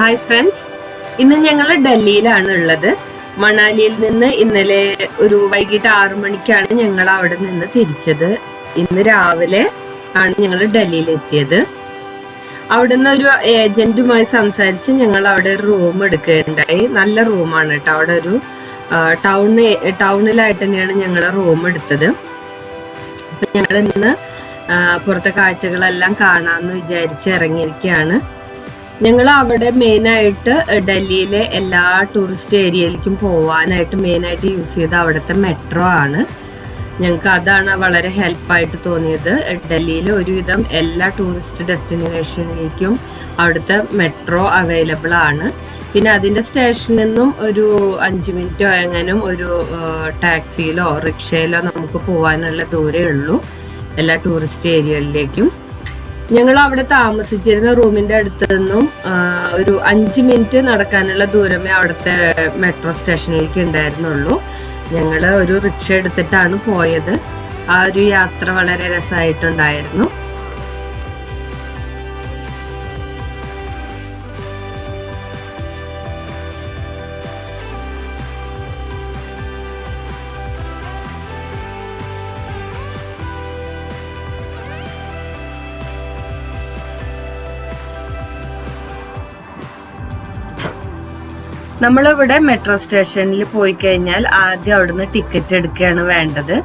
Hi friends, ഇന്ന് ഞങ്ങൾ ഡൽഹിയിലാണ് ഉള്ളത്. മണാലിയിൽ നിന്ന് ഇന്നലെ ഒരു വൈകിട്ട് 6 മണിക്കാണ് ഞങ്ങൾ അവിടെ നിന്ന് തിരിച്ചത്. ഇന്ന് രാവിലെ ആണ് ഞങ്ങൾ ഡൽഹിയിൽ എത്തിയത്. അവിടുന്ന് ഒരു ഏജന്റുമായി സംസാരിച്ച് ഞങ്ങൾ അവിടെ ഒരു റൂം എടുക്കുകയുണ്ടായി. നല്ല റൂമാണ് കേട്ടോ. അവിടെ ഒരു ടൗണിലായിട്ട് തന്നെയാണ് ഞങ്ങൾ റൂം എടുത്തത്. അപ്പൊ ഞങ്ങൾ ഇന്ന് പുറത്തെ കാഴ്ചകളെല്ലാം കാണാമെന്ന് വിചാരിച്ച് ഇറങ്ങിയിരിക്കുകയാണ്. ഞങ്ങൾ അവിടെ മെയിനായിട്ട് ഡൽഹിയിലെ എല്ലാ ടൂറിസ്റ്റ് ഏരിയയിലേക്കും പോവാനായിട്ട് മെയിനായിട്ട് യൂസ് ചെയ്ത അവിടുത്തെ മെട്രോ ആണ്. ഞങ്ങൾക്ക് അതാണ് വളരെ ഹെൽപ്പായിട്ട് തോന്നിയത്. ഡൽഹിയിലെ ഒരുവിധം എല്ലാ ടൂറിസ്റ്റ് ഡെസ്റ്റിനേഷനിലേക്കും അവിടുത്തെ മെട്രോ അവൈലബിൾ ആണ്. പിന്നെ അതിൻ്റെ സ്റ്റേഷനിൽ നിന്നും ഒരു 5 മിനിറ്റോ എങ്ങാനും ഒരു ടാക്സിയിലോ റിക്ഷയിലോ നമുക്ക് പോകാനുള്ള ദൂരമേ ഉള്ളൂ എല്ലാ ടൂറിസ്റ്റ് ഏരിയകളിലേക്കും. ഞങ്ങൾ അവിടെ താമസിച്ചിരുന്ന റൂമിന്റെ അടുത്ത് നിന്നും ഒരു 5 മിനിറ്റ് നടക്കാനുള്ള ദൂരമേ അവിടുത്തെ മെട്രോ സ്റ്റേഷനിലേക്ക് ഉണ്ടായിരുന്നുള്ളൂ. ഞങ്ങൾ ഒരു റിക്ഷ എടുത്തിട്ടാണ് പോയത്. ആ ഒരു യാത്ര വളരെ രസമായിട്ടുണ്ടായിരുന്നു. നമ്മളിവിടെ മെട്രോ സ്റ്റേഷനിൽ പോയി കഴിഞ്ഞാൽ ആദ്യം അവിടുന്ന് ടിക്കറ്റ് എടുക്കുകയാണ് വേണ്ടത്.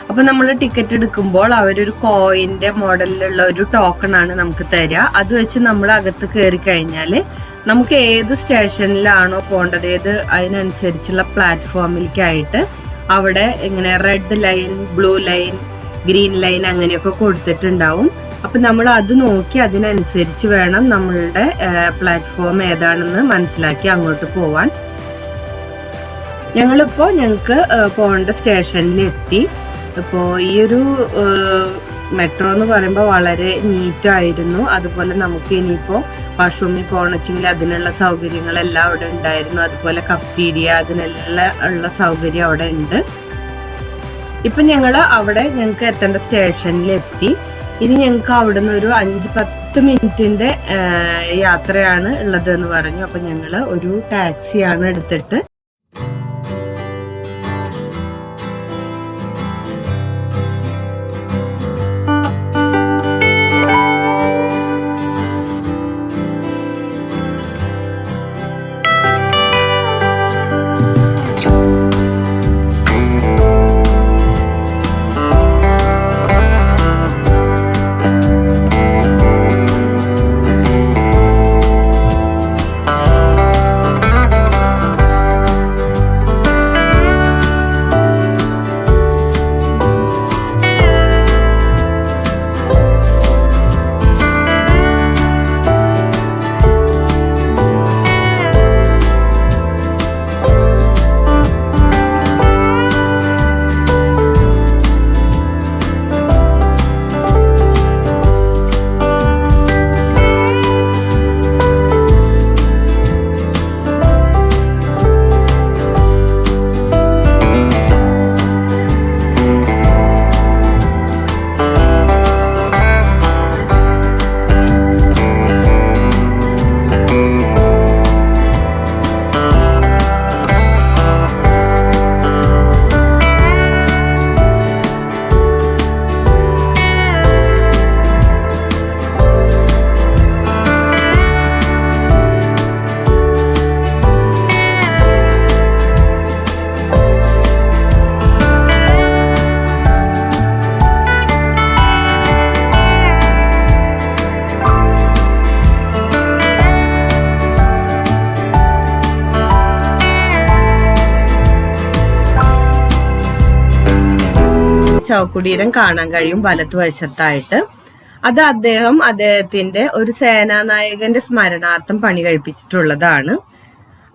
അപ്പൊ നമ്മൾ ടിക്കറ്റ് എടുക്കുമ്പോൾ അവരൊരു കോയിന്റെ മോഡലിലുള്ള ഒരു ടോക്കൺ ആണ് നമുക്ക് തരിക. അത് വെച്ച് നമ്മൾ അകത്ത് കയറി കഴിഞ്ഞാൽ നമുക്ക് ഏത് സ്റ്റേഷനിലാണോ പോകേണ്ടത്, അതിനനുസരിച്ചുള്ള പ്ലാറ്റ്ഫോമിലേക്കായിട്ട് അവിടെ ഇങ്ങനെ red line, blue line, green line അങ്ങനെയൊക്കെ കൊടുത്തിട്ടുണ്ടാവും. അപ്പൊ നമ്മൾ അത് നോക്കി അതിനനുസരിച്ച് വേണം നമ്മളുടെ പ്ലാറ്റ്ഫോം ഏതാണെന്ന് മനസ്സിലാക്കി അങ്ങോട്ട് പോവാൻ. ഞങ്ങൾക്ക് പോകേണ്ട സ്റ്റേഷനിൽ എത്തി. ഇപ്പോൾ ഈ ഒരു മെട്രോ എന്ന് പറയുമ്പോൾ വളരെ നീറ്റായിരുന്നു. അതുപോലെ നമുക്ക് ഇനിയിപ്പോൾ വാഷ്റൂമിൽ പോകണമെങ്കിൽ അതിനുള്ള സൗകര്യങ്ങളെല്ലാം അവിടെ ഉണ്ടായിരുന്നു. അതുപോലെ കഫ്റ്റീരിയ അതിനെല്ലാം ഉള്ള സൗകര്യം അവിടെ ഉണ്ട്. ഇപ്പൊ ഞങ്ങൾക്ക് എത്തേണ്ട സ്റ്റേഷനിൽ എത്തി. ഇനി ഞങ്ങൾക്ക് അവിടുന്ന് ഒരു 5-10 മിനിറ്റിന്റെ യാത്രയാണ് ഉള്ളത് എന്ന് പറഞ്ഞു. അപ്പൊ ഞങ്ങള് ഒരു ടാക്സിയാണ് എടുത്തിട്ട് ശവകുടീരം കാണാൻ കഴിയും വലതുവശത്തായിട്ട്. അത് അദ്ദേഹത്തിന്റെ ഒരു സേനാനായകന്റെ സ്മരണാർത്ഥം പണി കഴിപ്പിച്ചിട്ടുള്ളതാണ്.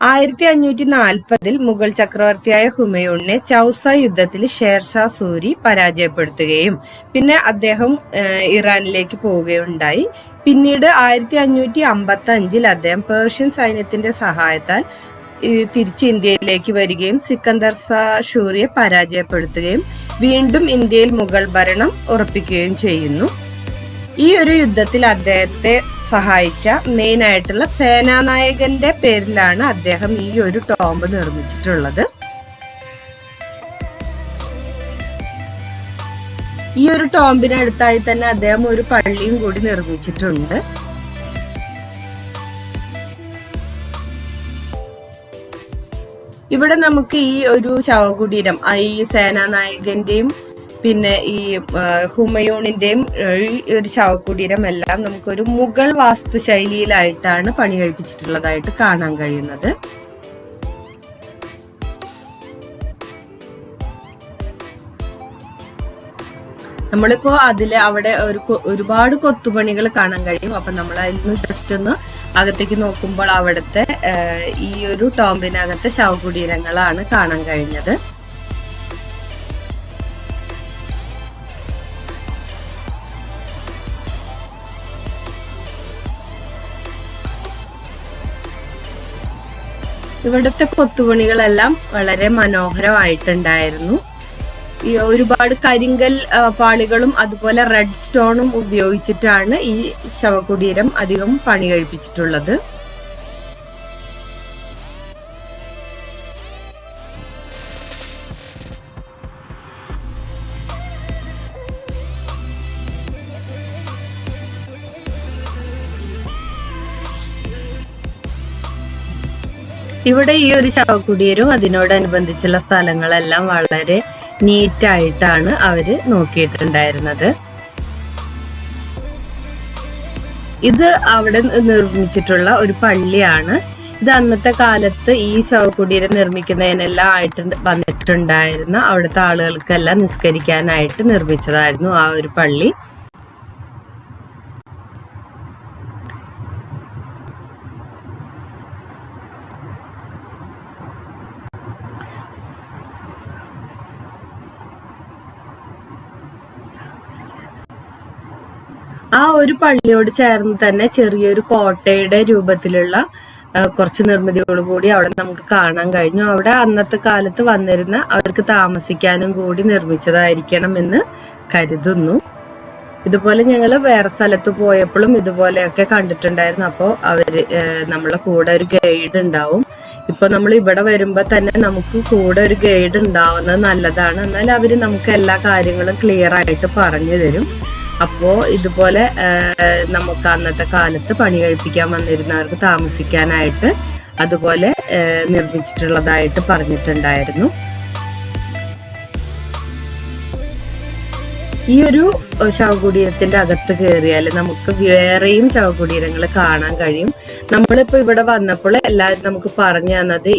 1540 മുഗൾ ചക്രവർത്തിയായ ഹുമയൂണിനെ ചൗസ യുദ്ധത്തിൽ ഷേർഷാ സൂരി പരാജയപ്പെടുത്തുകയും പിന്നെ അദ്ദേഹം ഇറാനിലേക്ക് പോവുകയുണ്ടായി. പിന്നീട് 1555 അദ്ദേഹം പേർഷ്യൻ സൈന്യത്തിന്റെ സഹായത്താൽ തിരിച്ച് ഇന്ത്യയിലേക്ക് വരികയും സിക്കന്ദർ ഷാ സൂരിയെ പരാജയപ്പെടുത്തുകയും വീണ്ടും ഇന്ത്യയിൽ മുഗൾ ഭരണം ഉറപ്പിക്കുകയും ചെയ്യുന്നു. ഈ ഒരു യുദ്ധത്തിൽ അദ്ദേഹത്തെ സഹായിച്ച മെയിൻ ആയിട്ടുള്ള സേനാനായകന്റെ പേരിലാണ് അദ്ദേഹം ഈ ഒരു ടോംബ് നിർമ്മിച്ചിട്ടുള്ളത്. ഈ ഒരു ടോംബിനടുത്തായി തന്നെ അദ്ദേഹം ഒരു പള്ളിയും കൂടി നിർമ്മിച്ചിട്ടുണ്ട്. ഇവിടെ നമുക്ക് ഈ ഒരു ശവകുടീരം, ഈ സേനാനായകന്റെയും പിന്നെ ഈ ഹുമയൂണിന്റെയും ഈ ഒരു ശവകുടീരം എല്ലാം നമുക്കൊരു മുഗൾ വാസ്തുശൈലിയിലായിട്ടാണ് പണി കഴിപ്പിച്ചിട്ടുള്ളതായിട്ട് കാണാൻ കഴിയുന്നത്. നമ്മളിപ്പോ അവിടെ ഒരുപാട് കൊത്തുപണികൾ കാണാൻ കഴിയും. അപ്പൊ നമ്മൾ അതിന് ജസ്റ്റ് ഒന്ന് അകത്തേക്ക് നോക്കുമ്പോൾ അവിടുത്തെ ഈ ഒരു ടോംബിനകത്തെ ശവകുടീരങ്ങളാണ് കാണാൻ കഴിഞ്ഞത്. ഇവിടുത്തെ കൊത്തുപണികളെല്ലാം വളരെ മനോഹരമായിട്ടുണ്ടായിരുന്നു. ഈ ഒരുപാട് കരിങ്കൽ പാളികളും അതുപോലെ റെഡ് സ്റ്റോണും ഉപയോഗിച്ചിട്ടാണ് ഈ ശവകുടീരം അധികം പണി കഴിപ്പിച്ചിട്ടുള്ളത്. ഇവിടെ ഈ ഒരു ശവകുടീരവും അതിനോടനുബന്ധിച്ചുള്ള സ്ഥലങ്ങളെല്ലാം വളരെ നീറ്റായിട്ടാണ് അവര് നോക്കിയിട്ടുണ്ടായിരുന്നത്. ഇത് അവിടെ നിർമ്മിച്ചിട്ടുള്ള ഒരു പള്ളിയാണ്. ഇത് അന്നത്തെ കാലത്ത് ഈ ശവകുടീരം നിർമ്മിക്കുന്നതിനെല്ലാം ആയിട്ട് വന്നിട്ടുണ്ടായിരുന്ന അവിടുത്തെ ആളുകൾക്കെല്ലാം നിസ്കരിക്കാനായിട്ട് നിർമ്മിച്ചതായിരുന്നു ആ ഒരു പള്ളി. ആ ഒരു പള്ളിയോട് ചേർന്ന് തന്നെ ചെറിയൊരു കോട്ടയുടെ രൂപത്തിലുള്ള കുറച്ച് നിർമ്മിതികളും കൂടി അവിടെ നമുക്ക് കാണാൻ കഴിഞ്ഞു. അവിടെ അന്നത്തെ കാലത്ത് വന്നിരുന്ന അവർക്ക് താമസിക്കാനും കൂടി നിർമ്മിച്ചതായിരിക്കണം എന്ന് കരുതുന്നു. ഇതുപോലെ ഞങ്ങൾ വേറെ സ്ഥലത്ത് പോയപ്പോഴും ഇതുപോലെയൊക്കെ കണ്ടിട്ടുണ്ടായിരുന്നു. അപ്പോൾ നമ്മളെ കൂടെ ഒരു ഗൈഡ് ഉണ്ടാവും. ഇപ്പൊ നമ്മൾ ഇവിടെ വരുമ്പോ തന്നെ നമുക്ക് കൂടെ ഒരു ഗൈഡ് ഉണ്ടാവുന്നത് നല്ലതാണ്. എന്നാൽ അവര് നമുക്ക് എല്ലാ കാര്യങ്ങളും ക്ലിയർ ആയിട്ട് പറഞ്ഞു തരും. അപ്പോ ഇതുപോലെ നമുക്ക് അന്നത്തെ കാലത്ത് പണി കഴിപ്പിക്കാൻ വന്നിരുന്നവർക്ക് താമസിക്കാനായിട്ട് അതുപോലെ നിർമ്മിച്ചിട്ടുള്ളതായിട്ട് പറഞ്ഞിട്ടുണ്ടായിരുന്നു. ഈ ഒരു ശവകുടീരത്തിന്റെ അകത്ത് കയറിയാൽ നമുക്ക് വേറെയും ശവകുടീരങ്ങൾ കാണാൻ കഴിയും. നമ്മളിപ്പോ ഇവിടെ വന്നപ്പോൾ എല്ലാവരും നമുക്ക് പറഞ്ഞു തന്നത്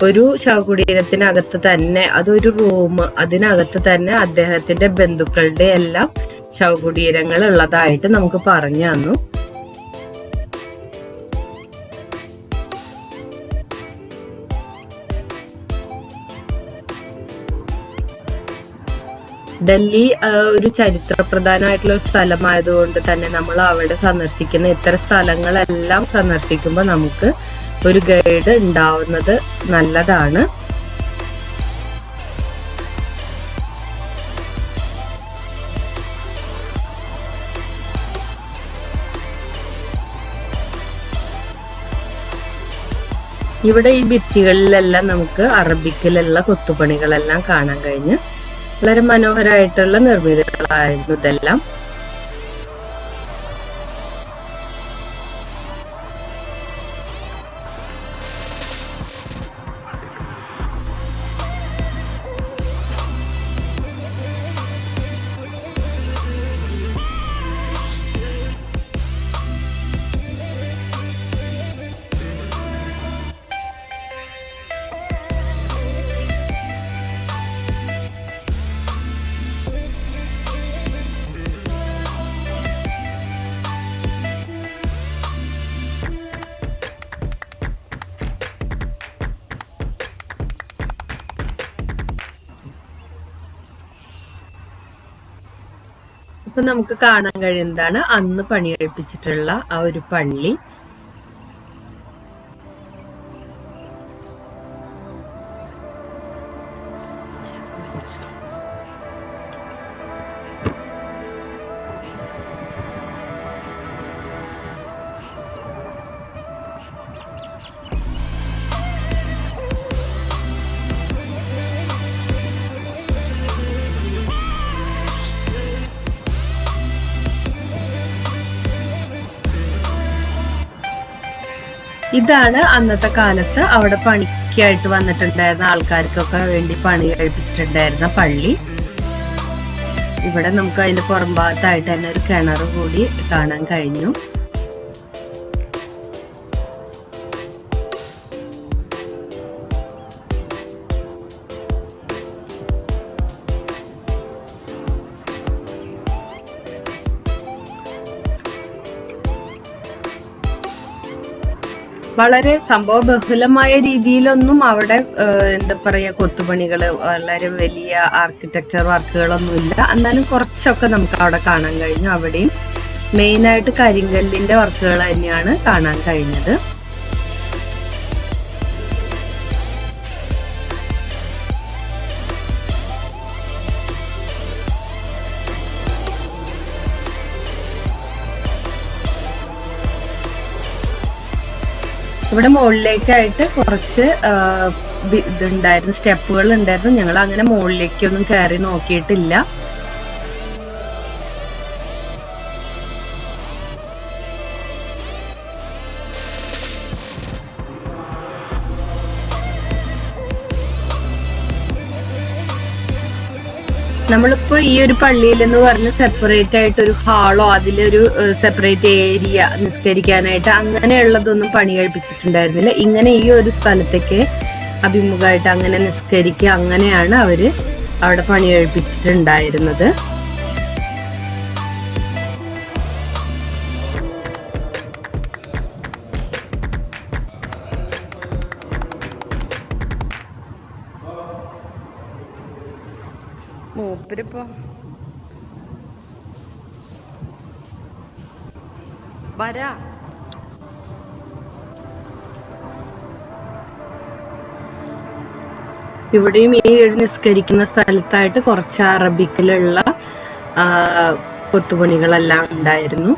ഒരു ശവകുടീരത്തിനകത്ത് തന്നെ അതൊരു റൂം, അതിനകത്ത് തന്നെ അദ്ദേഹത്തിന്റെ ബന്ധുക്കളുടെ എല്ലാം ശവകുടീരങ്ങൾ ഉള്ളതായിട്ട് നമുക്ക് പറഞ്ഞു തന്നു. ഡൽഹി ഒരു ചരിത്രപ്രധാനമായിട്ടുള്ള ഒരു സ്ഥലമായതുകൊണ്ട് തന്നെ നമ്മൾ അവിടെ സന്ദർശിക്കുന്ന ഇത്തരം സ്ഥലങ്ങളെല്ലാം സന്ദർശിക്കുമ്പോൾ നമുക്ക് ഒരു ഗൈഡ് ഉണ്ടാവുന്നത് നല്ലതാണ്. ഇവിടെ ഈ ഭിത്തികളിലെല്ലാം നമുക്ക് അറബിക്കിലുള്ള കൊത്തുപണികളെല്ലാം കാണാൻ കഴിഞ്ഞ് വളരെ മനോഹരമായിട്ടുള്ള നിർമ്മിതികളായിരുന്നു ഇതെല്ലാം. അപ്പൊ നമുക്ക് കാണാൻ കഴിയുന്നതാണ് അന്ന് പണി കഴിപ്പിച്ചിട്ടുള്ള ആ ഒരു പള്ളി. ഇതാണ് അന്നത്തെ കാലത്ത് അവിടെ പണിക്കായിട്ട് വന്നിട്ടുണ്ടായിരുന്ന ആൾക്കാർക്കൊക്കെ വേണ്ടി പണി കഴിപ്പിച്ചിട്ടുണ്ടായിരുന്ന പള്ളി. ഇവിടെ നമുക്ക് അതിന്റെ പുറംഭാഗത്തായിട്ട് തന്നെ ഒരു കിണർ കൂടി കാണാൻ കഴിഞ്ഞു. വളരെ സംഭവബഹുലമായ രീതിയിലൊന്നും അവിടെ എന്താ പറയാ കൊത്തുപണികള് വളരെ വലിയ ആർക്കിടെക്ചർ വർക്കുകളൊന്നുമില്ല. എന്നാലും കുറച്ചൊക്കെ നമുക്ക് അവിടെ കാണാൻ കഴിഞ്ഞു. അവിടെയും മെയിനായിട്ട് കരിങ്കല്ലിന്റെ വർക്കുകൾ തന്നെയാണ് കാണാൻ കഴിഞ്ഞത്. ഇവിടെ മുകളിലേക്കായിട്ട് കുറച്ച് ഇതുണ്ടായിരുന്നു, സ്റ്റെപ്പുകൾ ഉണ്ടായിരുന്നു. ഞങ്ങൾ അങ്ങനെ മുകളിലേക്കൊന്നും കയറി നോക്കിയിട്ടില്ല. നമ്മളിപ്പോ ഈ ഒരു പള്ളിയിൽ എന്ന് പറഞ്ഞ് സെപ്പറേറ്റ് ആയിട്ട് ഒരു ഹാളോ അതിലൊരു സെപ്പറേറ്റ് ഏരിയ നിസ്കരിക്കാനായിട്ട് അങ്ങനെയുള്ളതൊന്നും പണി കഴിപ്പിച്ചിട്ടുണ്ടായിരുന്നില്ല. ഇങ്ങനെ ഈ ഒരു സ്ഥലത്തേക്ക് അഭിമുഖമായിട്ട് അങ്ങനെ നിസ്കരിക്കുക, അങ്ങനെയാണ് അവര് അവിടെ പണി കഴിപ്പിച്ചിട്ടുണ്ടായിരുന്നത്. മൂപ്പരിപ്പോ വരാ ഇവിടെയും ഈ നിസ്കരിക്കുന്ന സ്ഥലത്തായിട്ട് കുറച്ച് അറബിക്കിലുള്ള കൊത്തുപണികളെല്ലാം ഉണ്ടായിരുന്നു.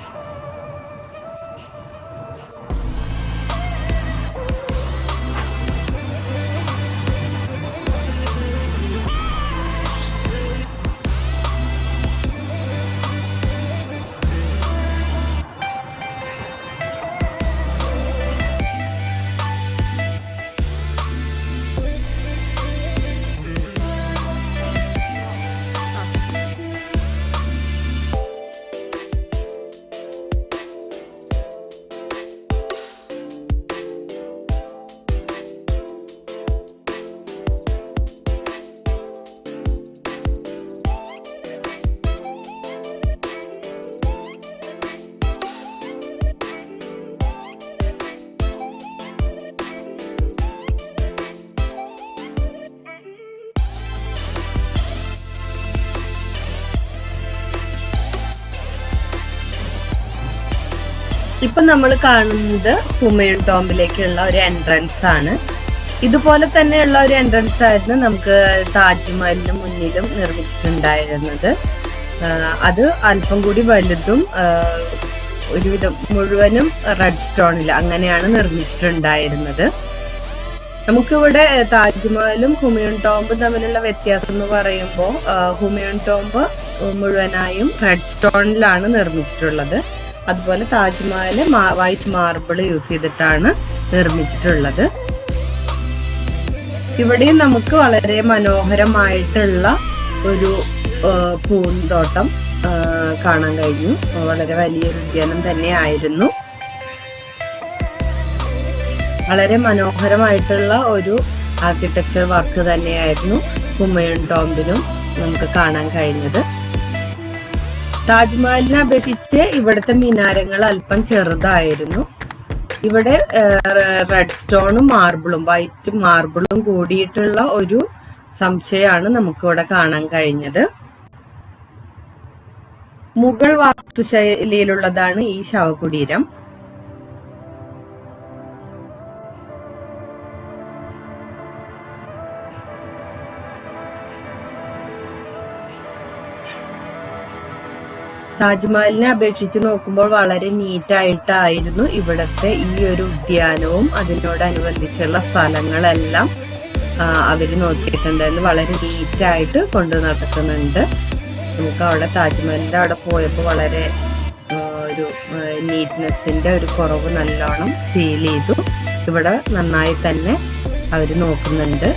ഇപ്പൊ നമ്മൾ കാണുന്നത് ഹുമയൂൺ ടോംബിലേക്കുള്ള ഒരു എൻട്രൻസ് ആണ്. ഇതുപോലെ തന്നെയുള്ള ഒരു എൻട്രൻസ് ആയിരുന്നു നമുക്ക് താജ്മഹലിന് മുന്നിലും നിർമ്മിച്ചിട്ടുണ്ടായിരുന്നത്. അത് അല്പം കൂടി വലുതും ഒരുവിധം മുഴുവനും റെഡ് സ്റ്റോണിൽ അങ്ങനെയാണ് നിർമ്മിച്ചിട്ടുണ്ടായിരുന്നത്. നമുക്കിവിടെ താജ്മഹലും ഹുമയൂൺ ടോംബും തമ്മിലുള്ള വ്യത്യാസം എന്ന് പറയുമ്പോൾ ഹുമയൂൺ ടോംബ് മുഴുവനായും റെഡ് സ്റ്റോണിലാണ് നിർമ്മിച്ചിട്ടുള്ളത്. അതുപോലെ താജ്മഹല് വൈറ്റ് മാർബിൾ യൂസ് ചെയ്തിട്ടാണ് നിർമ്മിച്ചിട്ടുള്ളത്. ഇവിടെയും നമുക്ക് വളരെ മനോഹരമായിട്ടുള്ള ഒരു പൂന്തോട്ടം കാണാൻ കഴിഞ്ഞു. വളരെ വലിയൊരു ഉദ്യാനം തന്നെ ആയിരുന്നു. വളരെ മനോഹരമായിട്ടുള്ള ഒരു ആർക്കിടെക്ചർ വർക്ക് തന്നെയായിരുന്നു ഹുമയൂൺ ടോംബിലും നമുക്ക് കാണാൻ കഴിഞ്ഞത്. താജ്മഹലിനെ അപേക്ഷിച്ച് ഇവിടുത്തെ മിനാരങ്ങൾ അല്പം ചെറുതായിരുന്നു. ഇവിടെ റെഡ് സ്റ്റോണും മാർബിളും വൈറ്റ് മാർബിളും കൂടിയിട്ടുള്ള ഒരു സംശയമാണ് നമുക്കിവിടെ കാണാൻ കഴിഞ്ഞത്. മുഗൾ വാസ്തുശൈലിയിലുള്ളതാണ് ഈ ശവകുടീരം. താജ്മഹലിനെ അപേക്ഷിച്ച് നോക്കുമ്പോൾ വളരെ നീറ്റായിട്ടായിരുന്നു ഇവിടുത്തെ ഈ ഒരു ഉദ്യാനവും അതിനോടനുബന്ധിച്ചുള്ള സ്ഥലങ്ങളെല്ലാം അവർ നോക്കിയിട്ടുണ്ടായിരുന്നു. വളരെ നീറ്റായിട്ട് കൊണ്ടു നടക്കുന്നുണ്ട്. നമുക്ക് അവിടെ താജ്മഹലിന്റെ അവിടെ പോയപ്പോൾ വളരെ ഒരു നീറ്റ്നെസ്സിൻ്റെ ഒരു കുറവ് നല്ലോണം ഫീൽ ചെയ്തു. ഇവിടെ നന്നായി തന്നെ അവർ നോക്കുന്നുണ്ട്.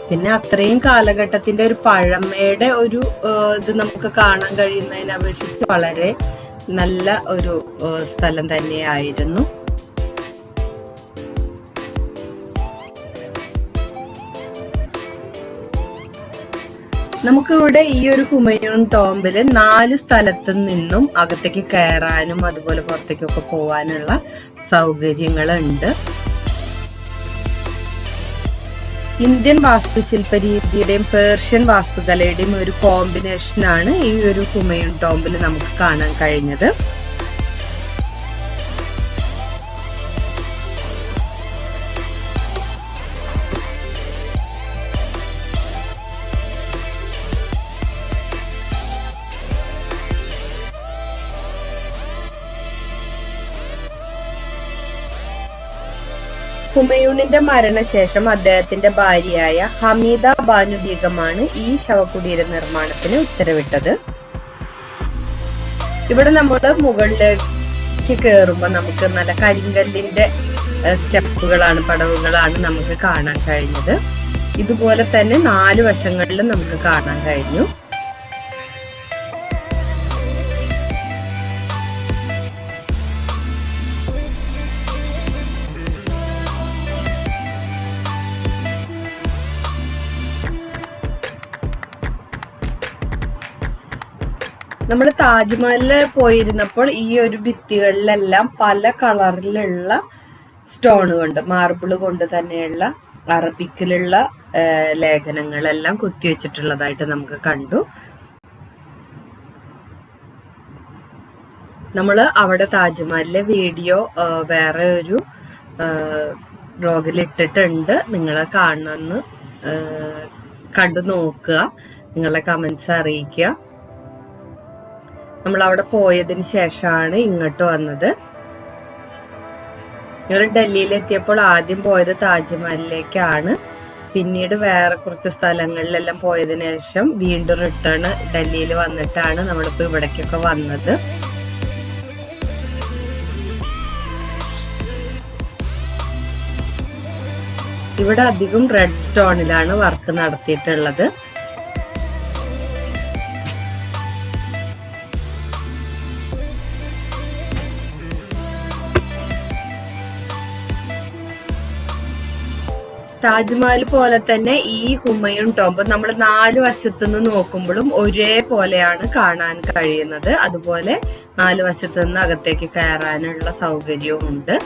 പിന്നെ അത്രയും കാലഘട്ടത്തിന്റെ ഒരു പഴമയുടെ ഒരു ഇത് നമുക്ക് കാണാൻ കഴിയുന്നതിനെ അപേക്ഷിച്ച് വളരെ നല്ല ഒരു സ്ഥലം തന്നെയായിരുന്നു. നമുക്കിവിടെ ഈ ഒരു ഹുമയൂൺ ടോംബില് 4 സ്ഥലത്തു നിന്നും അകത്തേക്ക് കയറാനും അതുപോലെ പുറത്തേക്കൊക്കെ പോവാനുള്ള സൗകര്യങ്ങളുണ്ട്. ഇന്ത്യൻ വാസ്തുശില്പ രീതിയുടെയും പേർഷ്യൻ വാസ്തുകലയുടെയും ഒരു കോമ്പിനേഷനാണ് ഈ ഒരു ഹുമയൂൺ ടോംബിൽ നമുക്ക് കാണാൻ കഴിഞ്ഞത്. ഹുമയൂണിന്റെ മരണശേഷം അദ്ദേഹത്തിന്റെ ഭാര്യയായ ഹമീദ ബാനു ബീഗമാണ് ഈ ശവകുടീര നിർമ്മാണത്തിന് ഉത്തരവിട്ടത്. ഇവിടെ നമ്മൾ മുകളിലേക്ക് കയറുമ്പോൾ നമുക്ക് നല്ല കരിങ്കല്ലിന്റെ സ്റ്റെപ്പുകളാണ്, പടവുകളാണ് നമുക്ക് കാണാൻ കഴിഞ്ഞത്. ഇതുപോലെ തന്നെ 4 വശങ്ങളിലും നമുക്ക് കാണാൻ കഴിഞ്ഞു. നമ്മൾ താജ്മഹലിൽ പോയിരുന്നപ്പോൾ ഈ ഒരു ഭിത്തികളിലെല്ലാം പല കളറിലുള്ള സ്റ്റോൺ കൊണ്ട്, മാർബിൾ കൊണ്ട് തന്നെയുള്ള അറബിക്കിലുള്ള ലേഖനങ്ങളെല്ലാം കുത്തിവെച്ചിട്ടുള്ളതായിട്ട് നമുക്ക് കണ്ടു. നമ്മൾ അവിടെ താജ്മഹലിലെ വീഡിയോ വേറെ ഒരു ബ്ലോഗിൽ ഇട്ടിട്ടുണ്ട്. നിങ്ങൾ കാണണമെന്ന് കണ്ടു നോക്കുക, നിങ്ങളുടെ കമന്റ്സ് അറിയിക്കുക. നമ്മൾ അവിടെ പോയതിന് ശേഷമാണ് ഇങ്ങോട്ട് വന്നത്. ഞങ്ങൾ ഡൽഹിയിൽ എത്തിയപ്പോൾ ആദ്യം പോയത് താജ്മഹലിലേക്കാണ്. പിന്നീട് വേറെ കുറച്ച് സ്ഥലങ്ങളിലെല്ലാം പോയതിനു ശേഷം വീണ്ടും റിട്ടേൺ ഡൽഹിയിൽ വന്നിട്ടാണ് നമ്മളിപ്പോൾ ഇവിടേക്കൊക്കെ വന്നത്. ഇവിടെ അധികം റെഡ് സ്റ്റോണിലാണ് വർക്ക് നടത്തിയിട്ടുള്ളത്. താജ്മഹൽ പോലെ തന്നെ ഈ ഹുമയൂൺ ടോംബ് നമ്മൾ 4 വശത്തു നിന്ന് നോക്കുമ്പോഴും ഒരേപോലെയാണ് കാണാൻ കഴിയുന്നത്. അതുപോലെ 4 വശത്തു നിന്ന് അകത്തേക്ക് കയറാനുള്ള സൗകര്യവും ഉണ്ട്.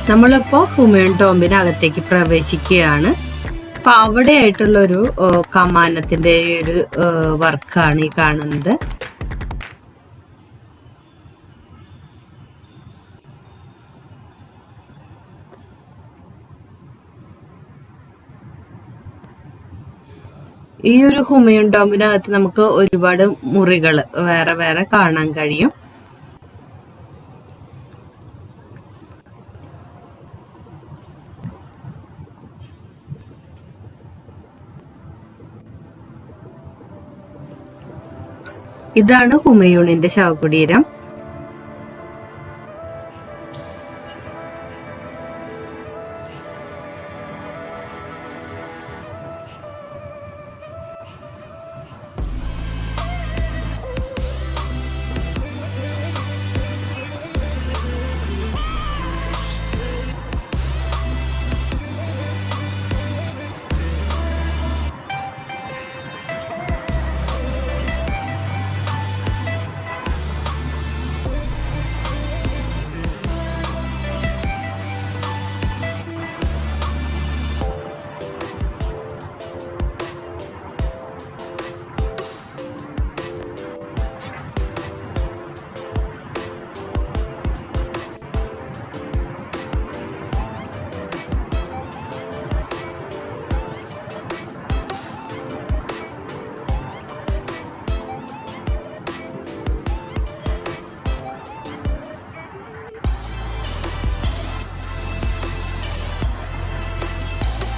നമ്മളിപ്പോ ഹുമയൂൺ ടോംബിനകത്തേക്ക് പ്രവേശിക്കുകയാണ്. അപ്പൊ അവിടെ ആയിട്ടുള്ളൊരു കമാനത്തിന്റെ ഒരു വർക്കാണ് ഈ കാണുന്നത്. ഈ ഒരു ഹുമയൂൺ ടോംബിനകത്ത് നമുക്ക് ഒരുപാട് മുറികൾ വേറെ വേറെ കാണാൻ കഴിയും. ഇതാണ് ഹുമയൂണിന്റെ ശവകുടീരം.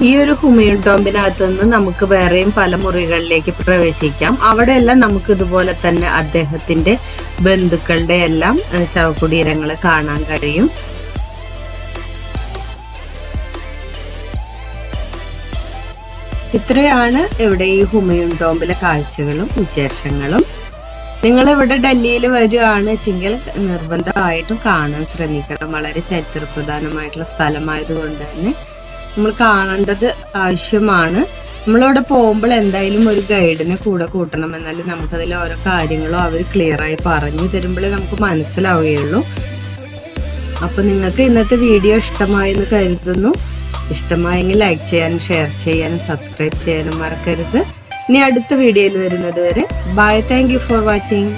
ഈ ഒരു ഹുമയൂൺ ടോംബിനകത്ത് നിന്ന് നമുക്ക് വേറെയും പല മുറികളിലേക്ക് പ്രവേശിക്കാം. അവിടെയെല്ലാം നമുക്ക് ഇതുപോലെ തന്നെ അദ്ദേഹത്തിന്റെ ബന്ധുക്കളുടെ എല്ലാം ശവകുടീരങ്ങൾ കാണാൻ കഴിയും. ഇത്രയാണ് ഇവിടെ ഈ ഹുമയൂൺ ടോംബിലെ കാഴ്ചകളും വിശേഷങ്ങളും. നിങ്ങൾ ഇവിടെ ഡൽഹിയിൽ വരികയാണ് വെച്ചെങ്കിൽ നിർബന്ധമായിട്ടും കാണാൻ ശ്രമിക്കണം. വളരെ ചരിത്രപ്രധാനമായിട്ടുള്ള സ്ഥലമായതുകൊണ്ട് തന്നെ നമ്മൾ കാണേണ്ടത് ആവശ്യമാണ്. നമ്മളവിടെ പോകുമ്പോൾ എന്തായാലും ഒരു ഗൈഡിനെ കൂടെ കൂട്ടണം. എന്നാലും നമുക്കതിൽ ഓരോ കാര്യങ്ങളും അവർ ക്ലിയർ ആയി പറഞ്ഞു തരുമ്പോഴേ നമുക്ക് മനസ്സിലാവുകയുള്ളൂ. അപ്പൊ നിങ്ങൾക്ക് ഇന്നത്തെ വീഡിയോ ഇഷ്ടമായെന്ന് കരുതുന്നു. ഇഷ്ടമായെങ്കിൽ ലൈക്ക് ചെയ്യാനും ഷെയർ ചെയ്യാനും സബ്സ്ക്രൈബ് ചെയ്യാനും മറക്കരുത്. ഇനി അടുത്ത വീഡിയോയിൽ വരുന്നത് വരെ bye. Thank you for watching.